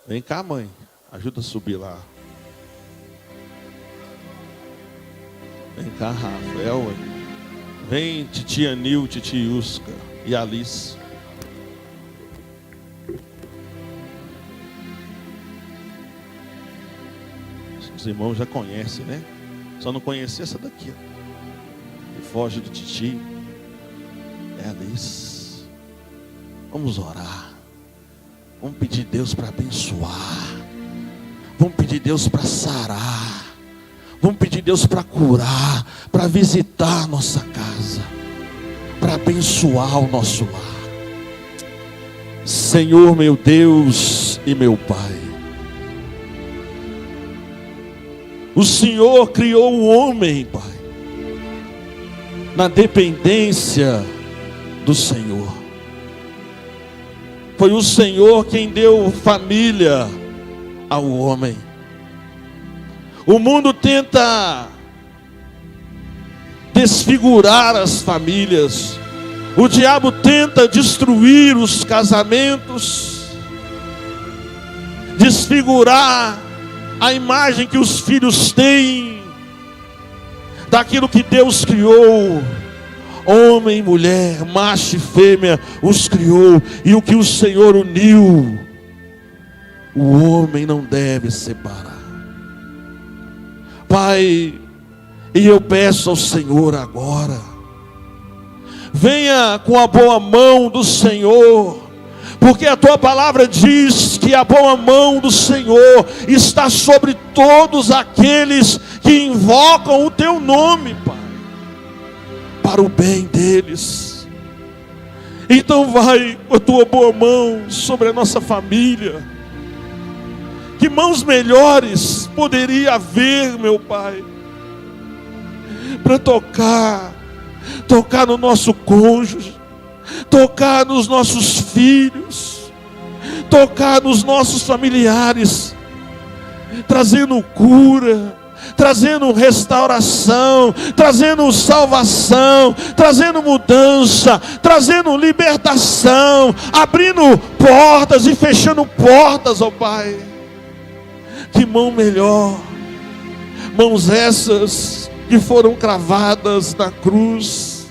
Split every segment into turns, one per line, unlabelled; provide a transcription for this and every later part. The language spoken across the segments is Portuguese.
Vem cá, mãe. Ajuda a subir lá. Vem cá, Rafael. Vem, titia Nil, titia Yusca e Alice. Os irmãos já conhecem, né? Só não conhece essa daqui, ó. Que foge do titio. É Alice. Vamos orar. Vamos pedir Deus para abençoar. Vamos pedir Deus para sarar. Vamos pedir Deus para curar, para visitar a nossa casa, para abençoar o nosso lar. Senhor, meu Deus e meu Pai, o Senhor criou o homem, Pai, na dependência do Senhor. Foi o Senhor quem deu família ao homem. O mundo tenta desfigurar as famílias. O diabo tenta destruir os casamentos, desfigurar a imagem que os filhos têm daquilo que Deus criou. Homem e mulher, macho e fêmea os criou, e o que o Senhor uniu, o homem não deve separar. Pai, e eu peço ao Senhor agora, venha com a boa mão do Senhor, porque a tua palavra diz que a boa mão do Senhor está sobre todos aqueles que invocam o teu nome, Pai, para o bem deles. Então vai com a tua boa mão sobre a nossa família. Que mãos melhores poderia haver, meu Pai, para tocar no nosso cônjuge, tocar nos nossos filhos, tocar nos nossos familiares, trazendo cura, trazendo restauração, trazendo salvação, trazendo mudança, trazendo libertação, abrindo portas e fechando portas, ó Pai. Que mão melhor, mãos essas que foram cravadas na cruz,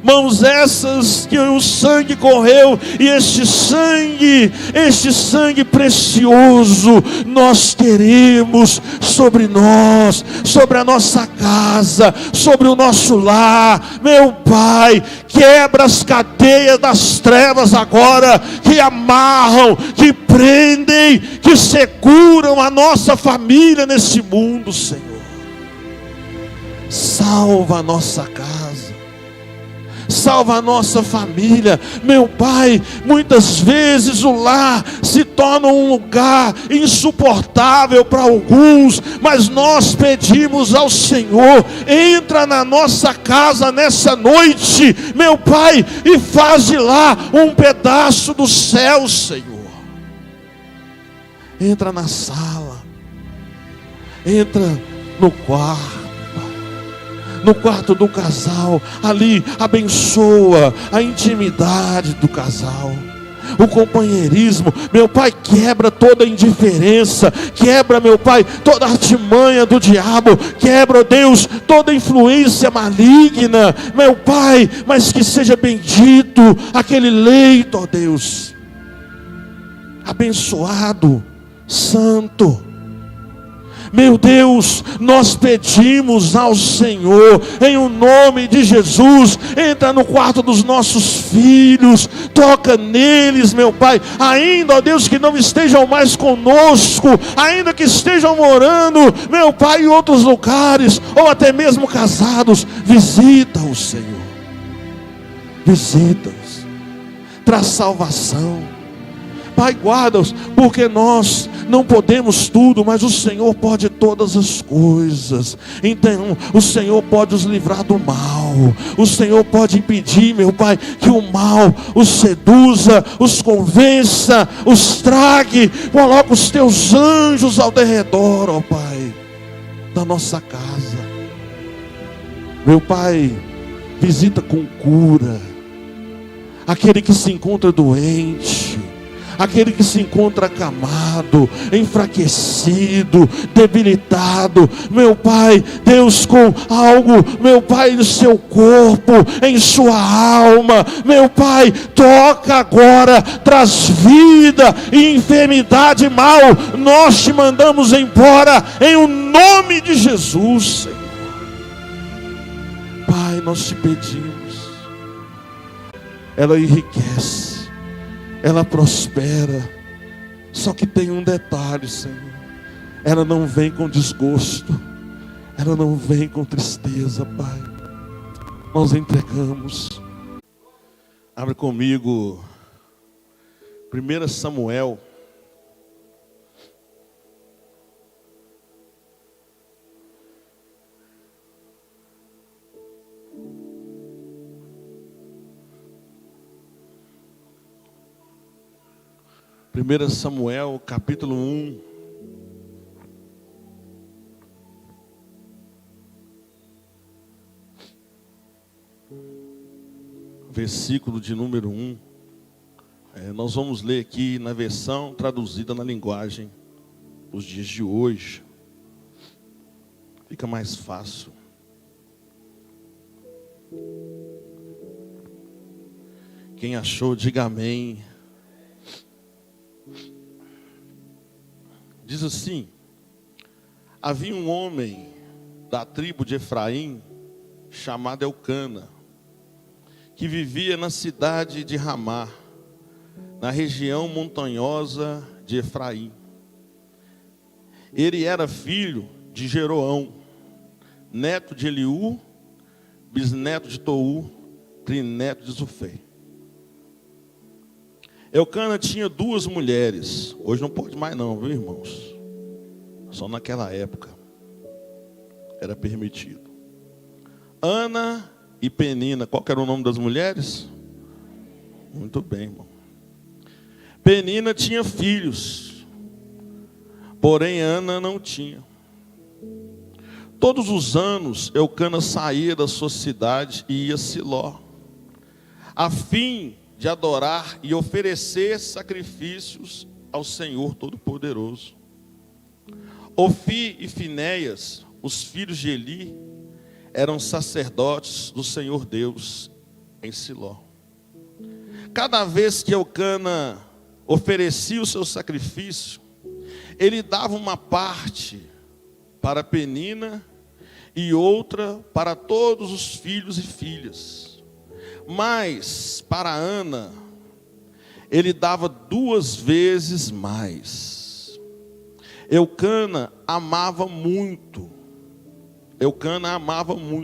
mãos essas que o sangue correu, e este sangue precioso, nós queremos sobre nós, sobre a nossa casa, sobre o nosso lar. Meu Pai, quebra as cadeias das trevas agora, que amarram, que prendem, que seguram a nossa família nesse mundo, Senhor. Salva a nossa casa, salva a nossa família. Meu Pai, muitas vezes o lar se torna um lugar insuportável para alguns, mas nós pedimos ao Senhor, entra na nossa casa nessa noite, meu Pai, e faz de lá um pedaço do céu, Senhor. Entra na sala, entra no quarto do casal, ali abençoa a intimidade do casal, o companheirismo. Meu Pai, quebra toda a indiferença, quebra, meu Pai, toda a artimanha do diabo, quebra, ó Deus, toda a influência maligna, meu Pai, mas que seja bendito aquele leito, ó Deus, abençoado, santo. Meu Deus, nós pedimos ao Senhor, em o nome de Jesus, entra no quarto dos nossos filhos, toca neles, meu Pai, ainda, ó Deus, que não estejam mais conosco, ainda que estejam morando, meu Pai, em outros lugares, ou até mesmo casados, visita-os, Senhor, visita-os, traz salvação. Pai, guarda-os, porque nós não podemos tudo, mas o Senhor pode todas as coisas. Então o Senhor pode os livrar do mal, o Senhor pode impedir, meu Pai, que o mal os seduza, os convença, os trague. Coloca os teus anjos ao derredor, ó Pai, da nossa casa. Meu Pai, visita com cura aquele que se encontra doente, aquele que se encontra acamado, enfraquecido, debilitado, meu Pai, Deus, com algo, meu Pai, no seu corpo, em sua alma, meu Pai, toca agora, traz vida e enfermidade mal, nós te mandamos embora, em o nome de Jesus, Senhor. Pai, nós te pedimos, ela enriquece, ela prospera, só que tem um detalhe, Senhor, ela não vem com desgosto, ela não vem com tristeza, Pai, nós entregamos. Abre comigo 1 Samuel, capítulo 1. Versículo de número 1. Nós vamos ler aqui na versão traduzida na linguagem dos dias de hoje. Fica mais fácil. Quem achou, diga amém. Diz assim: havia um homem da tribo de Efraim, chamado Eucana, que vivia na cidade de Ramá, na região montanhosa de Efraim. Ele era filho de Jeroão, neto de Eliú, bisneto de Tou, trineto de Zufé. Eucana tinha 2 mulheres. Hoje não pode mais não, viu, irmãos? Só naquela época era permitido. Ana e Penina. Qual que era o nome das mulheres? Muito bem, irmão. Penina tinha filhos, porém Ana não tinha. Todos os anos Eucana saía da sua cidade e ia a Siló, a fim de adorar e oferecer sacrifícios ao Senhor Todo-Poderoso. Ofi e Finéias, os filhos de Eli, eram sacerdotes do Senhor Deus em Siló. Cada vez que Eucana oferecia o seu sacrifício, ele dava uma parte para Penina e outra para todos os filhos e filhas. Mas para Ana, ele dava 2 vezes mais. Eucana amava muito,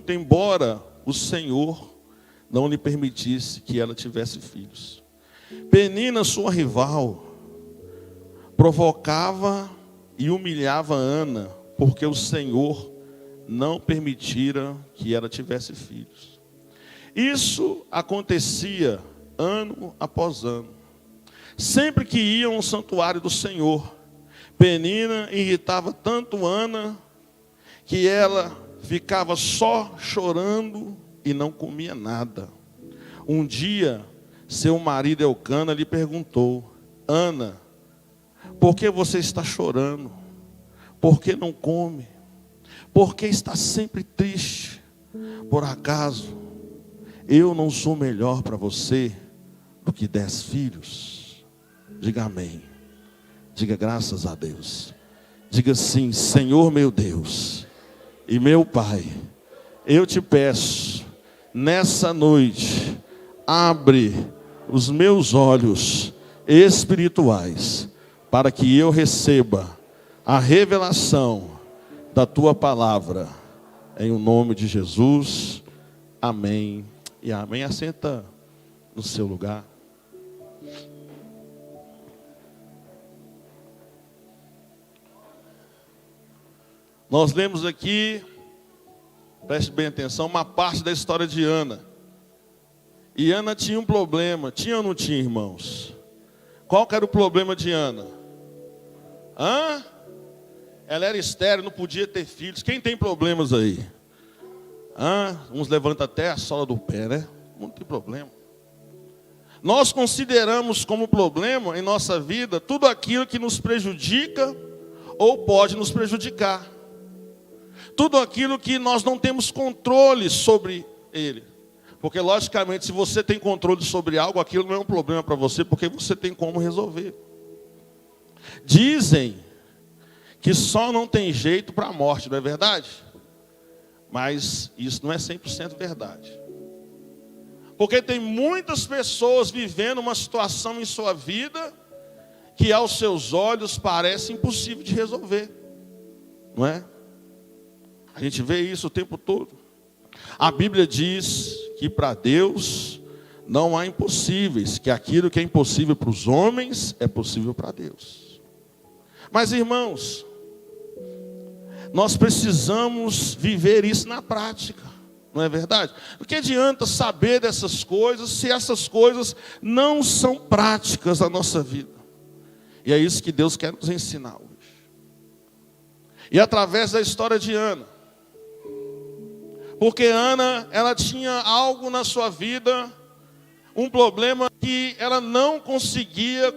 embora o Senhor não lhe permitisse que ela tivesse filhos. Penina, sua rival, provocava e humilhava Ana, porque o Senhor não permitira que ela tivesse filhos. Isso acontecia ano após ano. Sempre que iam ao santuário do Senhor, Penina irritava tanto Ana, que ela ficava só chorando e não comia nada. Um dia, seu marido Eucana lhe perguntou: Ana, por que você está chorando? Por que não come? Por que está sempre triste? Por acaso eu não sou melhor para você do que 10 filhos? Diga amém. Diga graças a Deus. Diga assim: Senhor meu Deus e meu Pai, eu te peço, nessa noite, abre os meus olhos espirituais, para que eu receba a revelação da tua palavra, em o nome de Jesus, amém e amém. Assenta no seu lugar. Nós lemos aqui, preste bem atenção, uma parte da história de Ana. E Ana tinha um problema. Tinha ou não tinha, irmãos? Qual que era o problema de Ana? Ela era estéril, não podia ter filhos. Quem tem problemas aí? Uns levantam até a sola do pé, né? Não tem problema. Nós consideramos como problema em nossa vida tudo aquilo que nos prejudica ou pode nos prejudicar. Tudo aquilo que nós não temos controle sobre ele. Porque, logicamente, se você tem controle sobre algo, aquilo não é um problema para você, porque você tem como resolver. Dizem que só não tem jeito para a morte, não é verdade? Mas isso não é 100% verdade. Porque tem muitas pessoas vivendo uma situação em sua vida que aos seus olhos parece impossível de resolver. Não é? A gente vê isso o tempo todo. A Bíblia diz que para Deus não há impossíveis, que aquilo que é impossível para os homens é possível para Deus. Mas, irmãos, nós precisamos viver isso na prática, não é verdade? Do que adianta saber dessas coisas se essas coisas não são práticas na nossa vida? E é isso que Deus quer nos ensinar hoje. E através da história de Ana. Porque Ana, ela tinha algo na sua vida, um problema que ela não conseguia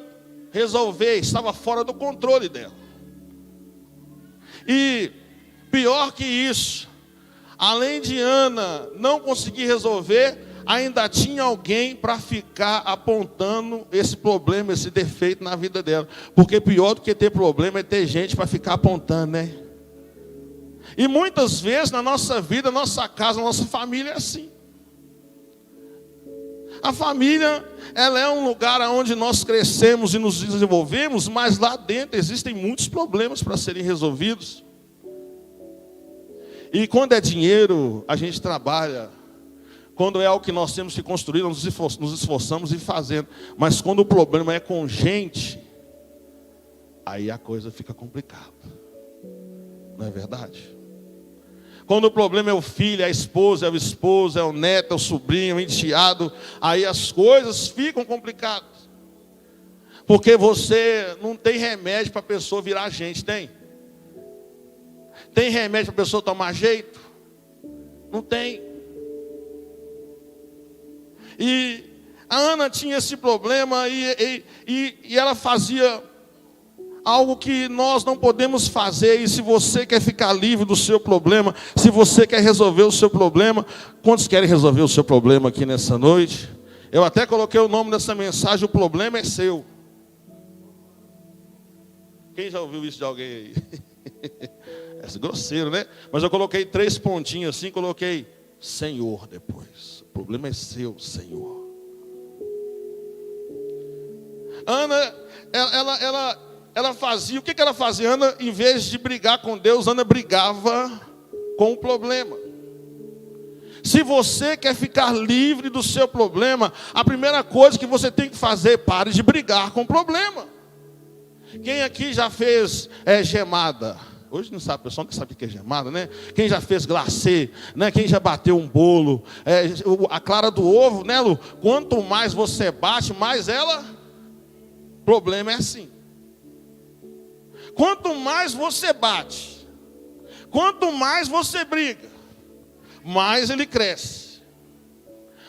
resolver, estava fora do controle dela. E pior que isso, além de Ana não conseguir resolver, ainda tinha alguém para ficar apontando esse problema, esse defeito na vida dela. Porque pior do que ter problema é ter gente para ficar apontando, né? E muitas vezes na nossa vida, na nossa casa, na nossa família é assim. A família, ela é um lugar onde nós crescemos e nos desenvolvemos, mas lá dentro existem muitos problemas para serem resolvidos. E quando é dinheiro, a gente trabalha. Quando é algo que nós temos que construir, nós nos esforçamos em fazendo. Mas quando o problema é com gente, aí a coisa fica complicada. Não é verdade? Quando o problema é o filho, é a esposa, é o esposo, é o neto, é o sobrinho, é o enteado, aí as coisas ficam complicadas. Porque você não tem remédio para a pessoa virar gente, tem? Tem remédio para a pessoa tomar jeito? Não tem. E a Ana tinha esse problema e ela fazia algo que nós não podemos fazer. E se você quer ficar livre do seu problema, se você quer resolver o seu problema, quantos querem resolver o seu problema aqui nessa noite? Eu até coloquei o nome dessa mensagem: o problema é seu. Quem já ouviu isso de alguém aí? É grosseiro, né? Mas eu coloquei 3 pontinhos assim, coloquei Senhor depois. O problema é seu, Senhor. Ana, ela fazia, o que ela fazia? Ana, em vez de brigar com Deus, Ana brigava com o problema. Se você quer ficar livre do seu problema, a primeira coisa que você tem que fazer, pare de brigar com o problema. Quem aqui já fez gemada? Hoje não sabe, o pessoal não sabe o que é gemada, né? Quem já fez glacê, né? Quem já bateu um bolo, a clara do ovo, né, Lu? Quanto mais você bate, mais ela... O problema é assim. Quanto mais você bate, quanto mais você briga, mais ele cresce.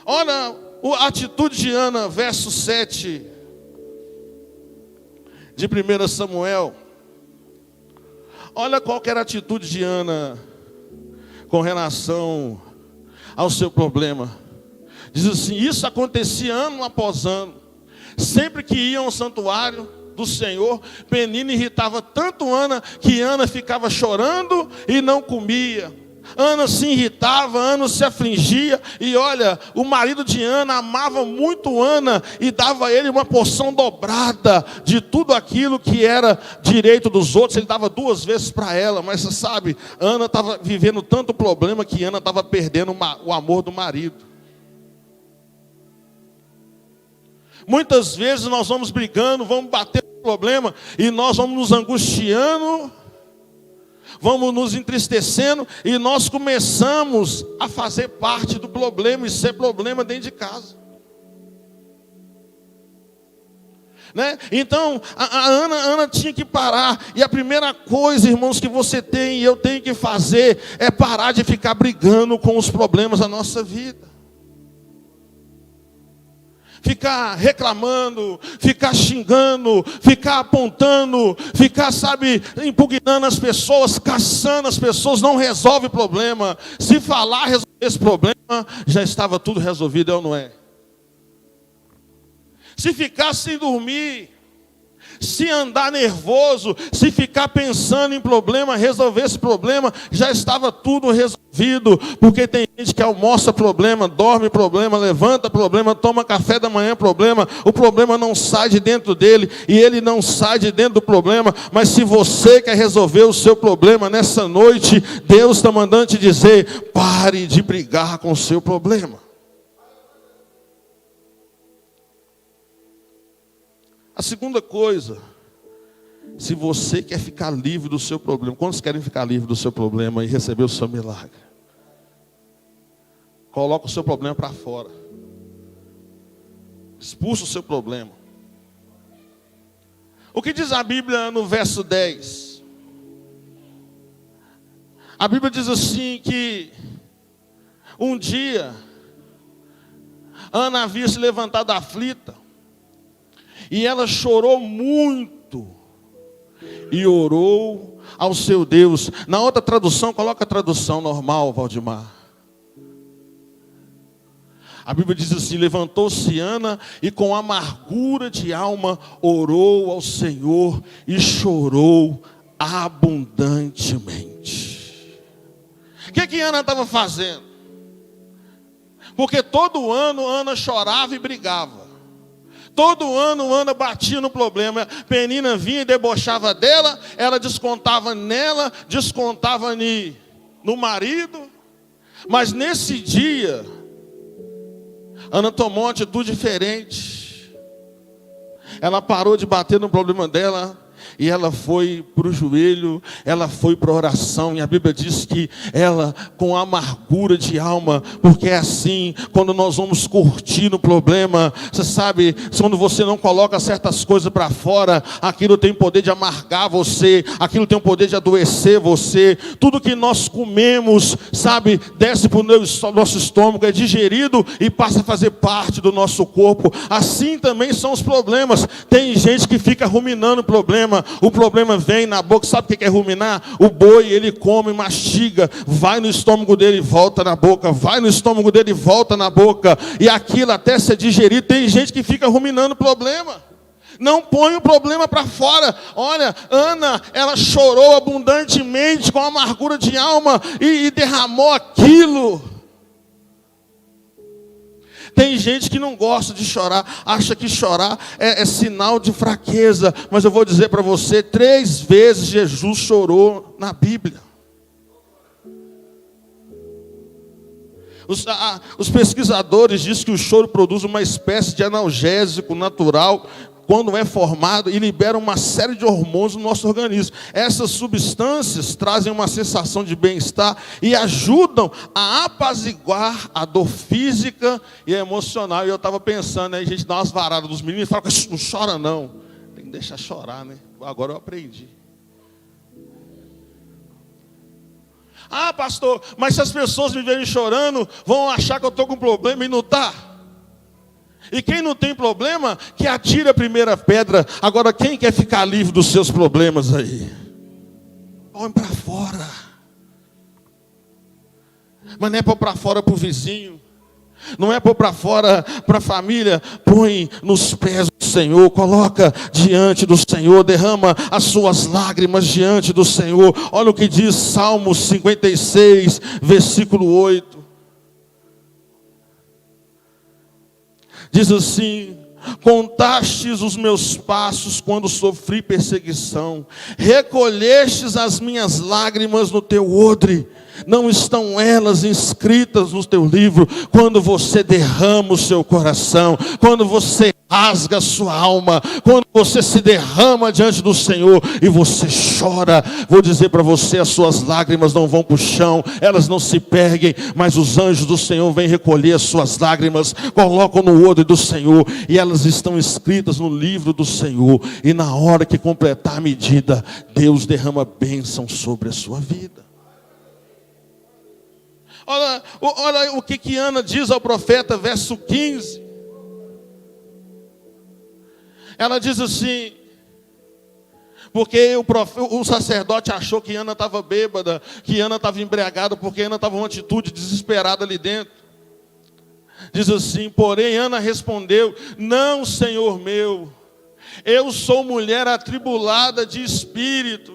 Olha a atitude de Ana, verso 7 de 1 Samuel. Olha qual que era a atitude de Ana com relação ao seu problema. Diz assim: isso acontecia ano após ano. Sempre que iam ao santuário do Senhor, Penina irritava tanto Ana, que Ana ficava chorando e não comia. Ana se irritava, Ana se afligia. E olha, o marido de Ana amava muito Ana e dava a ele uma porção dobrada de tudo aquilo que era direito dos outros. Ele dava 2 vezes para ela. Mas você sabe, Ana estava vivendo tanto problema que Ana estava perdendo o amor do marido. Muitas vezes nós vamos brigando, vamos bater no problema e nós vamos nos angustiando, vamos nos entristecendo e nós começamos a fazer parte do problema e ser problema dentro de casa. Né? Então, a Ana tinha que parar. E a primeira coisa, irmãos, que você tem e eu tenho que fazer é parar de ficar brigando com os problemas da nossa vida. ficar reclamando, ficar xingando, ficar apontando, ficar, impugnando as pessoas, caçando as pessoas, não resolve o problema. Se falar resolver esse problema, já estava tudo resolvido, é ou não é? Se ficar sem dormir, se andar nervoso, se ficar pensando em problema, resolver esse problema, já estava tudo resolvido. Porque tem gente que almoça problema, dorme problema, levanta problema, toma café da manhã problema, o problema não sai de dentro dele e ele não sai de dentro do problema. Mas se você quer resolver o seu problema nessa noite, Deus está mandando te dizer: pare de brigar com o seu problema. A segunda coisa, se você quer ficar livre do seu problema, quantos querem ficar livre do seu problema e receber o seu milagre? Coloca o seu problema para fora. Expulsa o seu problema. O que diz a Bíblia no verso 10? A Bíblia diz assim que um dia Ana havia se levantado aflita, e ela chorou muito e orou ao seu Deus. Na outra tradução, coloca a tradução normal, Valdemar. A Bíblia diz assim: levantou-se Ana e com amargura de alma orou ao Senhor e chorou abundantemente. O que Ana estava fazendo? Porque todo ano Ana chorava e brigava. Todo ano Ana batia no problema. Penina vinha e debochava dela, ela descontava nela, descontava no marido. Mas nesse dia, Ana tomou uma atitude diferente. Ela parou de bater no problema dela e ela foi para o joelho, ela foi para a oração. E a Bíblia diz que ela, com amargura de alma, porque é assim, quando nós vamos curtir no problema, você sabe, quando você não coloca certas coisas para fora, aquilo tem o poder de amargar você, aquilo tem o poder de adoecer você. Tudo que nós comemos, desce para o nosso estômago, é digerido e passa a fazer parte do nosso corpo. Assim também são os problemas. Tem gente que fica ruminando o problema vem na boca. Sabe o que é ruminar? O boi, ele come, mastiga, vai no estômago dele e volta na boca, vai no estômago dele e volta na boca, e aquilo até ser digerido. Tem gente que fica ruminando o problema, não põe o problema para fora. Olha, Ana, ela chorou abundantemente, com amargura de alma, e derramou aquilo. Tem gente que não gosta de chorar, acha que chorar é sinal de fraqueza. Mas eu vou dizer para você, 3 vezes Jesus chorou na Bíblia. Os pesquisadores dizem que o choro produz uma espécie de analgésico natural quando é formado, e libera uma série de hormônios no nosso organismo. Essas substâncias trazem uma sensação de bem-estar e ajudam a apaziguar a dor física e emocional. E eu estava pensando, aí a gente dá umas varadas dos meninos e fala: não chora não. Tem que deixar chorar, né? Agora eu aprendi. Ah, pastor, mas se as pessoas me verem chorando, vão achar que eu estou com problema, e não está. E quem não tem problema, que atire a primeira pedra. Agora, quem quer ficar livre dos seus problemas aí? Põe para fora. Mas não é pôr para fora para o vizinho, não é pôr para fora para a família. Põe nos pés do Senhor, coloca diante do Senhor, derrama as suas lágrimas diante do Senhor. Olha o que diz Salmos 56, versículo 8. Diz assim: contastes os meus passos quando sofri perseguição, recolhestes as minhas lágrimas no teu odre. Não estão elas inscritas no teu livro? Quando você derrama o seu coração, quando você rasga a sua alma, quando você se derrama diante do Senhor e você chora, vou dizer para você, as suas lágrimas não vão para o chão, elas não se perdem, mas os anjos do Senhor vêm recolher as suas lágrimas, colocam no odre do Senhor, e elas estão escritas no livro do Senhor. E na hora que completar a medida, Deus derrama bênção sobre a sua vida. Olha o que Ana diz ao profeta, verso 15. Ela diz assim, porque o sacerdote achou que Ana estava bêbada, que Ana estava embriagada, porque Ana estava em uma atitude desesperada ali dentro. Diz assim, porém Ana respondeu, não, Senhor meu, eu sou mulher atribulada de espírito,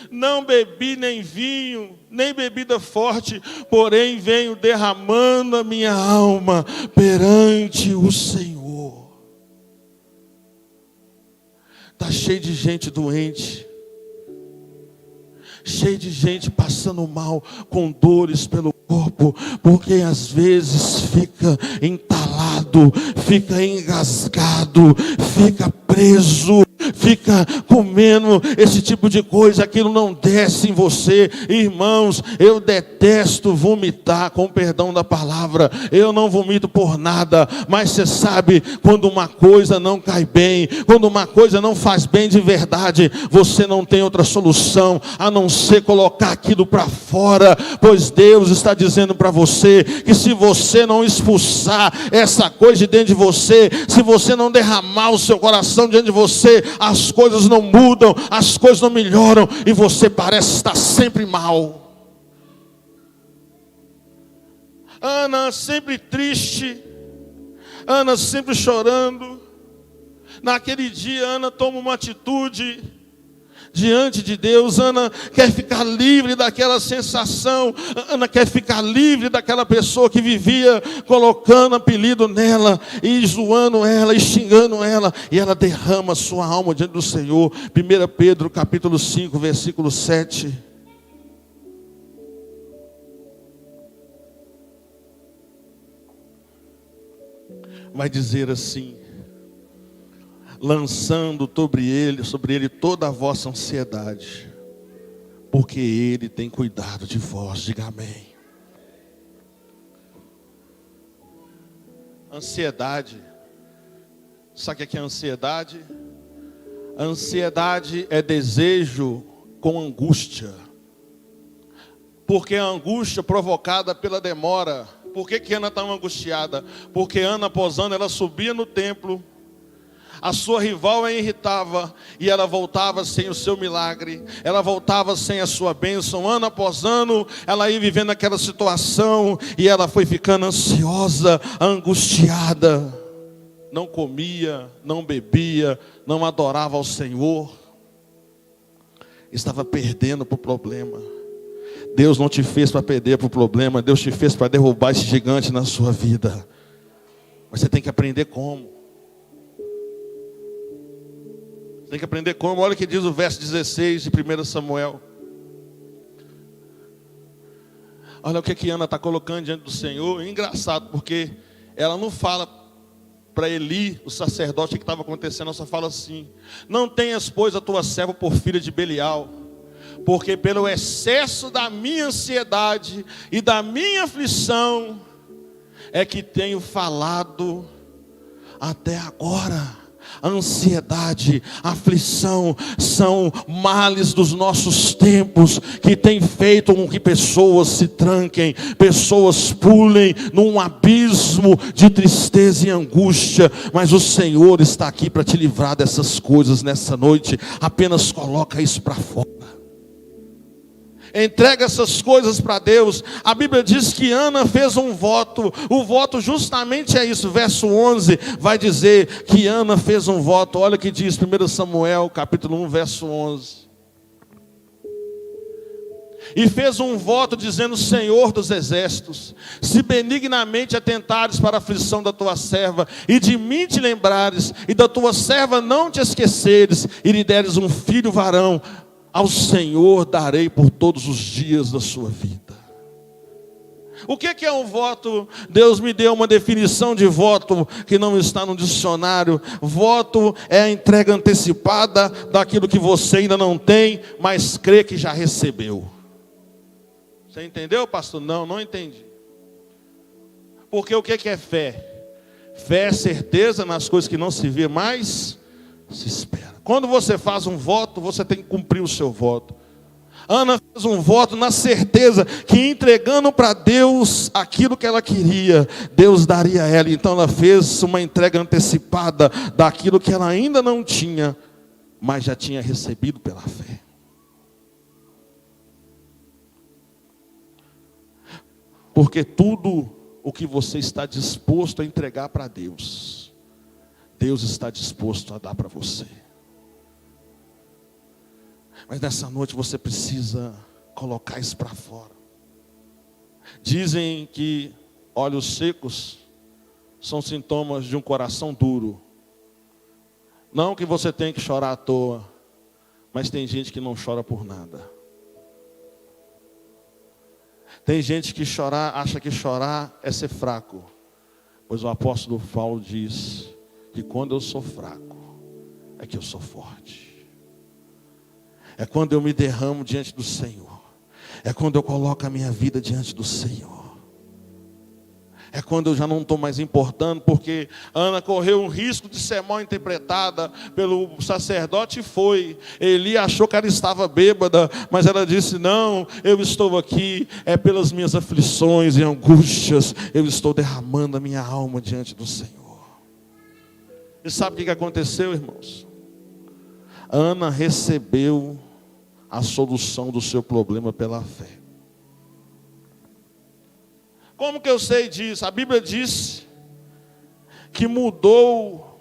não bebi nem vinho, nem bebida forte, porém venho derramando a minha alma perante o Senhor. Está cheio de gente doente, cheio de gente passando mal, com dores pelo corpo, porque às vezes fica entalado, fica engasgado, fica preso, fica comendo esse tipo de coisa, aquilo não desce em você. Irmãos, eu detesto vomitar, com perdão da palavra, eu não vomito por nada, mas você sabe, quando uma coisa não cai bem, quando uma coisa não faz bem de verdade, você não tem outra solução, a não ser colocar aquilo para fora, pois Deus está dizendo para você, que se você não expulsar essa coisa de dentro de você, se você não derramar o seu coração diante de você, as coisas não mudam, as coisas não melhoram, e você parece estar sempre mal. Ana sempre triste, Ana sempre chorando. Naquele dia Ana toma uma atitude diante de Deus. Ana quer ficar livre daquela sensação, Ana quer ficar livre daquela pessoa que vivia colocando apelido nela, e zoando ela, e xingando ela, e ela derrama sua alma diante do Senhor. 1 Pedro capítulo 5, versículo 7. Vai dizer assim, lançando sobre ele toda a vossa ansiedade, porque ele tem cuidado de vós. Diga amém. Ansiedade. Sabe o que é ansiedade? Ansiedade é desejo com angústia. Porque a angústia provocada pela demora. Por que Ana estava angustiada? Porque Ana, após Ana, ela subia no templo, a sua rival a irritava, e ela voltava sem o seu milagre, ela voltava sem a sua bênção. Ano após ano, ela ia vivendo aquela situação, e ela foi ficando ansiosa, angustiada. Não comia, não bebia, não adorava ao Senhor. Estava perdendo para o problema. Deus não te fez para perder para o problema, Deus te fez para derrubar esse gigante na sua vida. Mas você tem que aprender como. Tem que aprender como. Olha o que diz o verso 16 de 1 Samuel. Olha o que Ana está colocando diante do Senhor. É engraçado, porque ela não fala para Eli, o sacerdote, o que estava acontecendo. Ela só fala assim: não tenhas, pois, a tua serva por filha de Belial, porque pelo excesso da minha ansiedade e da minha aflição é que tenho falado até agora. A ansiedade, a aflição são males dos nossos tempos, que tem feito com que pessoas se tranquem, pessoas pulem num abismo de tristeza e angústia. Mas o Senhor está aqui para te livrar dessas coisas nessa noite. Apenas coloca isso para fora. Entrega essas coisas para Deus. A Bíblia diz que Ana fez um voto. O voto justamente é isso. Verso 11 vai dizer que Ana fez um voto. Olha o que diz 1 Samuel capítulo 1, verso 11. E fez um voto dizendo: Senhor dos exércitos, se benignamente atentares para a aflição da tua serva, e de mim te lembrares, e da tua serva não te esqueceres, e lhe deres um filho varão, ao Senhor darei por todos os dias da sua vida. O que é um voto? Deus me deu uma definição de voto que não está no dicionário. Voto é a entrega antecipada daquilo que você ainda não tem, mas crê que já recebeu. Você entendeu, pastor? Não entendi. Porque o que é fé? Fé é certeza nas coisas que não se vê, mas se espera. Quando você faz um voto, você tem que cumprir o seu voto. Ana fez um voto na certeza que entregando para Deus aquilo que ela queria, Deus daria a ela. Então ela fez uma entrega antecipada daquilo que ela ainda não tinha, mas já tinha recebido pela fé. Porque tudo o que você está disposto a entregar para Deus, Deus está disposto a dar para você. Mas nessa noite você precisa colocar isso para fora. Dizem que olhos secos são sintomas de um coração duro. Não que você tenha que chorar à toa, mas tem gente que não chora por nada. Tem gente que acha que chorar é ser fraco. Pois o apóstolo Paulo diz que quando eu sou fraco, é que eu sou forte. É quando eu me derramo diante do Senhor. É quando eu coloco a minha vida diante do Senhor. É quando eu já não estou mais importando, porque Ana correu um risco de ser mal interpretada pelo sacerdote e foi. Eli achou que ela estava bêbada, mas ela disse, não, eu estou aqui, é pelas minhas aflições e angústias, eu estou derramando a minha alma diante do Senhor. E sabe o que aconteceu, irmãos? Ana recebeu a solução do seu problema pela fé. Como que eu sei disso? A Bíblia diz que mudou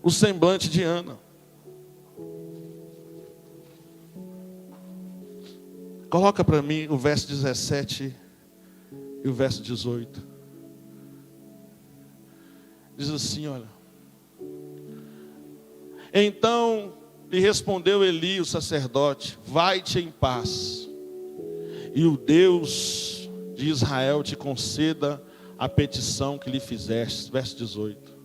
o semblante de Ana. Coloca para mim o verso 17 e o verso 18. Diz assim, olha. Então lhe respondeu Eli, o sacerdote, vai-te em paz, e o Deus de Israel te conceda a petição que lhe fizeste. Verso 18.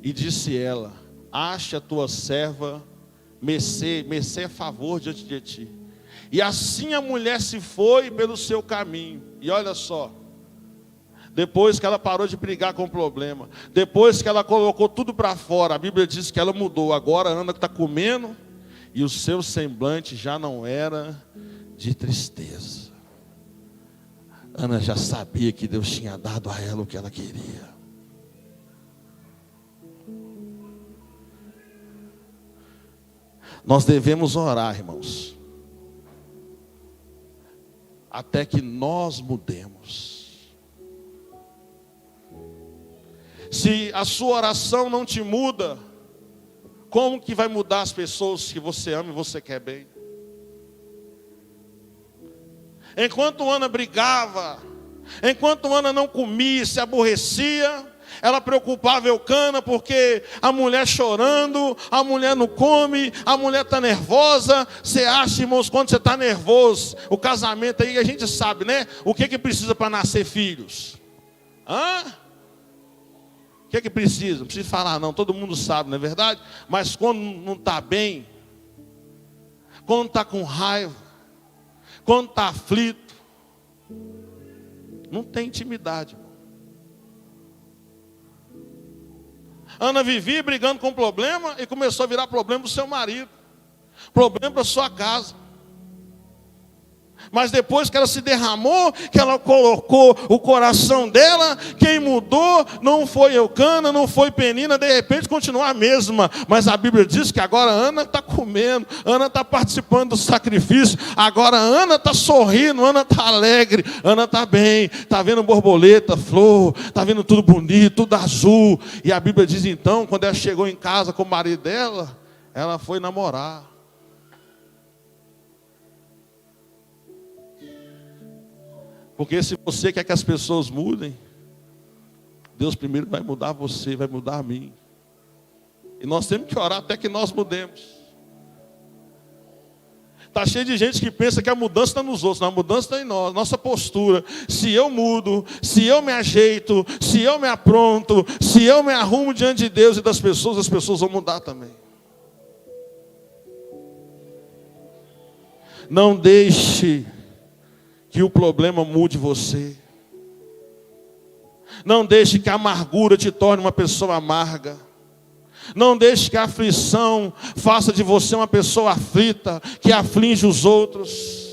E disse ela, ache a tua serva mercê a favor diante de ti. E assim a mulher se foi pelo seu caminho. E olha só, depois que ela parou de brigar com o problema, depois que ela colocou tudo para fora, a Bíblia diz que ela mudou. Agora Ana está comendo e o seu semblante já não era de tristeza. Ana já sabia que Deus tinha dado a ela o que ela queria. Nós devemos orar, irmãos, até que nós mudemos. Se a sua oração não te muda, como que vai mudar as pessoas que você ama e você quer bem? Enquanto Ana brigava, enquanto Ana não comia, se aborrecia, ela preocupava Eucana, porque a mulher chorando, a mulher não come, a mulher está nervosa. Você acha, irmãos, quando você está nervoso, o casamento aí a gente sabe, né? O que precisa para nascer filhos? O que precisa? Não precisa falar não, todo mundo sabe, não é verdade? Mas quando não está bem, quando está com raiva, quando está aflito, não tem intimidade. Ana vivia brigando com problema e começou a virar problema do seu marido, problema da sua casa. Mas depois que ela se derramou, que ela colocou o coração dela, quem mudou não foi Eucana, não foi Penina, de repente continua a mesma. Mas a Bíblia diz que agora Ana está comendo, Ana está participando do sacrifício, agora Ana está sorrindo, Ana está alegre, Ana está bem, está vendo borboleta, flor, está vendo tudo bonito, tudo azul. E a Bíblia diz então, quando ela chegou em casa com o marido dela, ela foi namorar. Porque se você quer que as pessoas mudem, Deus primeiro vai mudar você, vai mudar a mim. E nós temos que orar até que nós mudemos. Está cheio de gente que pensa que a mudança está nos outros, não, a mudança está em nós, nossa postura. Se eu mudo, se eu me ajeito, se eu me apronto, se eu me arrumo diante de Deus e das pessoas, as pessoas vão mudar também. Não deixe que o problema mude você. Não deixe que a amargura te torne uma pessoa amarga. Não deixe que a aflição faça de você uma pessoa aflita, que aflige os outros.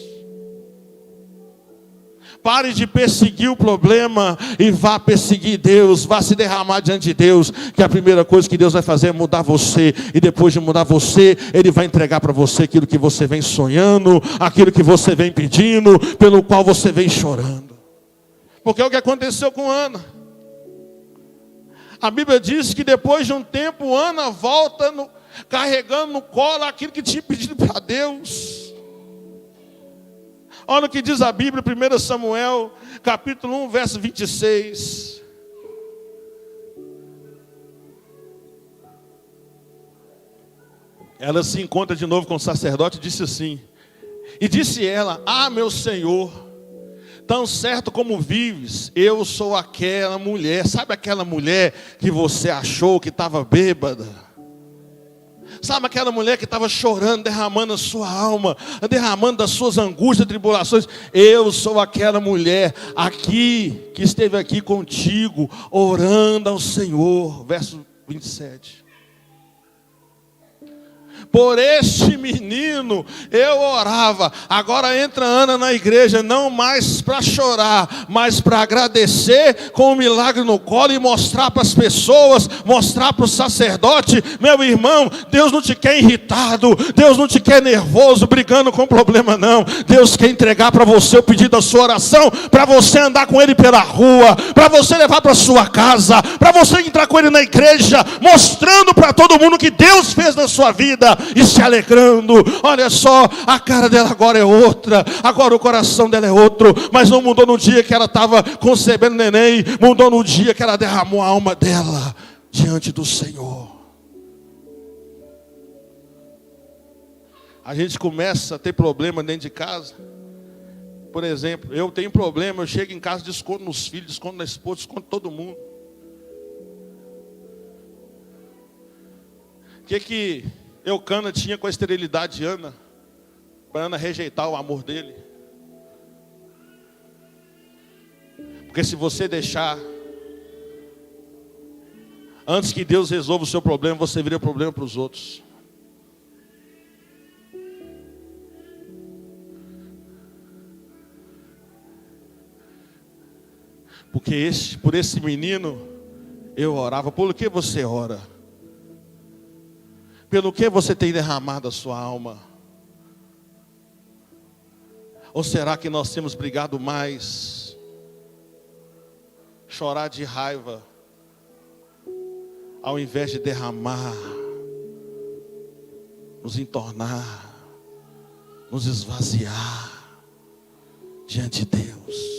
Pare de perseguir o problema e vá perseguir Deus, vá se derramar diante de Deus, que a primeira coisa que Deus vai fazer é mudar você, e depois de mudar você, Ele vai entregar para você aquilo que você vem sonhando, aquilo que você vem pedindo, pelo qual você vem chorando. Porque é o que aconteceu com Ana. A Bíblia diz que depois de um tempo, Ana volta carregando no colo aquilo que tinha pedido para Deus. Olha o que diz a Bíblia, 1 Samuel, capítulo 1, verso 26. Ela se encontra de novo com o sacerdote e disse assim: e disse ela: ah, meu Senhor, tão certo como vives, eu sou aquela mulher. Sabe aquela mulher que você achou que estava bêbada? Sabe aquela mulher que estava chorando, derramando a sua alma, derramando das suas angústias e tribulações? Eu sou aquela mulher aqui, que esteve aqui contigo, orando ao Senhor. Verso 27. Por este menino eu orava. Agora entra Ana na igreja, não mais para chorar, mas para agradecer com o milagre no colo e mostrar para as pessoas, mostrar para o sacerdote: meu irmão, Deus não te quer irritado, Deus não te quer nervoso, brigando com problema não. Deus quer entregar para você o pedido da sua oração, para você andar com Ele pela rua, para você levar para sua casa, para você entrar com Ele na igreja, mostrando para todo mundo que Deus fez na sua vida e se alegrando. Olha só, a cara dela agora é outra, agora o coração dela é outro, mas não mudou no dia que ela estava concebendo neném, mudou no dia que ela derramou a alma dela diante do Senhor. A gente começa a ter problema dentro de casa. Por exemplo, eu tenho problema, eu chego em casa, desconto nos filhos, desconto na esposa, desconto todo mundo. O que Eucana tinha com a esterilidade de Ana, para Ana rejeitar o amor dele? Porque se você deixar, antes que Deus resolva o seu problema, você vira problema para os outros. Porque por esse menino eu orava. Por que você ora? Pelo que você tem derramado a sua alma? Ou será que nós temos brigado mais, chorar de raiva, ao invés de derramar, nos entornar, nos esvaziar diante de Deus?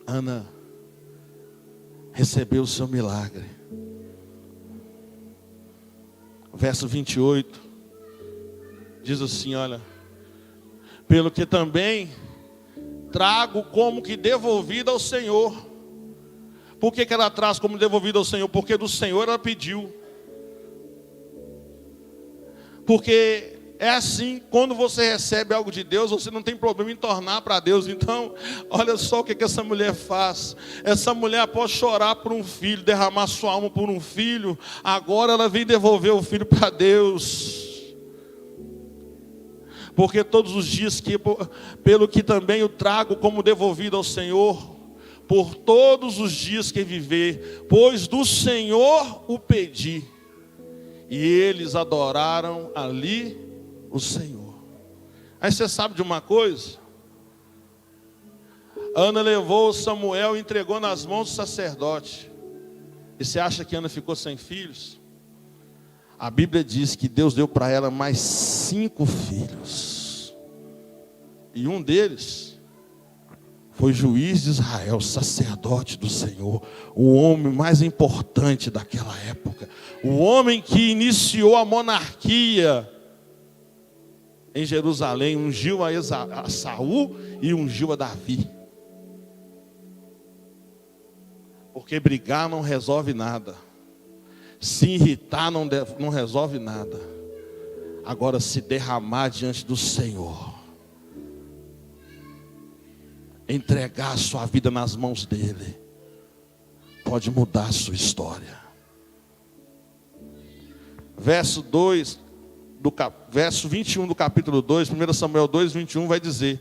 Ana recebeu o seu milagre. Verso 28 diz assim: olha, pelo que também trago como que devolvida ao Senhor. Por que ela traz como devolvida ao Senhor? Porque do Senhor ela pediu. Porque é assim, quando você recebe algo de Deus, você não tem problema em tornar para Deus. Então, olha só o que essa mulher faz. Essa mulher, após chorar por um filho, derramar sua alma por um filho, agora ela vem devolver o filho para Deus. Porque todos os dias, pelo que também o trago como devolvido ao Senhor, por todos os dias que viver, pois do Senhor o pedi. E eles adoraram ali o Senhor. Aí você sabe de uma coisa? Ana levou Samuel e entregou nas mãos do sacerdote. E você acha que Ana ficou sem filhos? A Bíblia diz que Deus deu para ela mais 5 filhos. E um deles foi juiz de Israel, sacerdote do Senhor, o homem mais importante daquela época, o homem que iniciou a monarquia em Jerusalém, ungiu a Saul e ungiu a Davi. Porque brigar não resolve nada, se irritar não resolve nada. Agora, se derramar diante do Senhor, entregar a sua vida nas mãos dele, pode mudar a sua história. Verso 21 do capítulo 2, 1 Samuel 2, 21 vai dizer,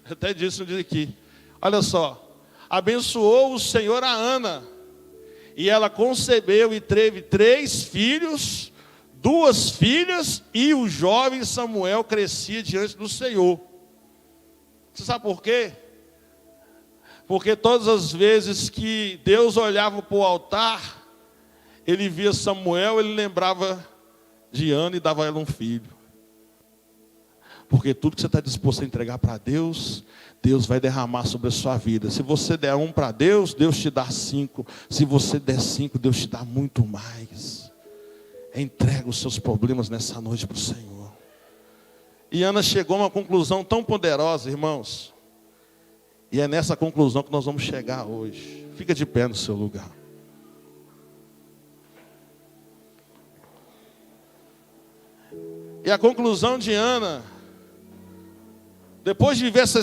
até disso diz aqui, olha só, abençoou o Senhor a Ana, e ela concebeu e teve 3 filhos, 2 filhas, e o jovem Samuel crescia diante do Senhor. Você sabe por quê? Porque todas as vezes que Deus olhava para o altar, ele via Samuel, ele lembrava de Ana e dava a ela um filho. Porque tudo que você está disposto a entregar para Deus, Deus vai derramar sobre a sua vida. Se você der 1 para Deus, Deus te dá 5. Se você der 5, Deus te dá muito mais. Entrega os seus problemas nessa noite para o Senhor. E Ana chegou a uma conclusão tão poderosa, irmãos. E é nessa conclusão que nós vamos chegar hoje. Fica de pé no seu lugar. E a conclusão de Ana, depois de ver essa